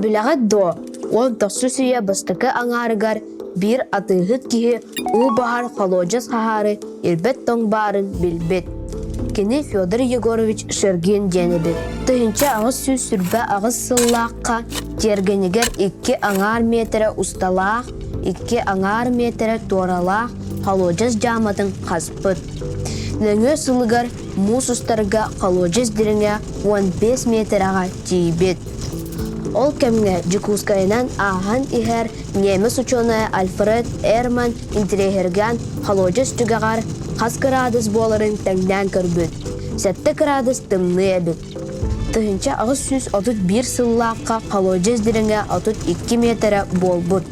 Bilaga do, он тосусия бастыкы аңарыгар bir атыгыт кихи у бахар холоджас хахары ирбет тоң барын билбет. Кені Федор Егорович Шерген денебет. Тыгынча ағыз сүз сүрбе ағыз сыллаққа тергенегер 2 аңар метрі усталақ, 2 аңар метрі торалақ холоджас жаматын қазпыт. Лөңі сылыгар мус устарга холоджас диріңе 15 метраға тейбет. Ол кемге Жикускайнан ахан ихер немес ученый Альфред Эрман интеллигерген холоджас жүгағар қас градус боларын тәңден көрбіт. 7 градус тымны әбіт. Тыгынча ағыз сүз 31 сыллаққа холоджас диріңе 32 метрі болбыт.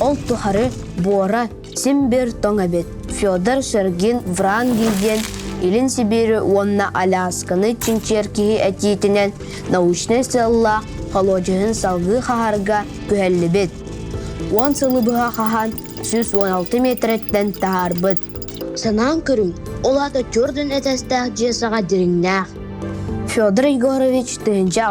Ол тухары бора симбір тоң әбіт. Федор Шерген Врангелден Илин Сибирі онна Алясканы чинчеркігі әтейтінен научный сыллақ холоджаһын салғы хахарға күхәллібет. 10 сылы бұға хахан 116 метреттен тағарбыт. Санаң көрін, олата көрдің әтәстәқ жесаға диріңнәқ. Федор Егорович тыгынча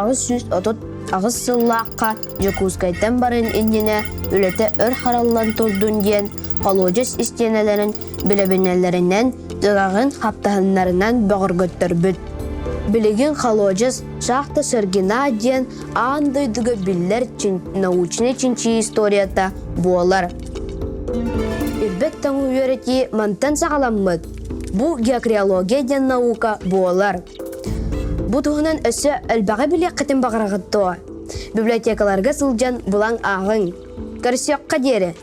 ағыз сыллаққа Жикускайтан барын иннене үлеті өр хараллан тұрдың ден холоджас истенелерін білебінелерінен дығағын хаптахынларынан бағыргөттір бүт. Білеген холоджас шақты Шергена ден андайдығы білдер научный чинчи историята болар. Ирбет таңу өреті мантан сағаламмыд. Бұ геокриология ден наука болар. Бұ тұғынан өсі әлбағы біле қытын бағырағытты. Библиотекаларға сылжан бұлаң ағын. Көрсеққа дері.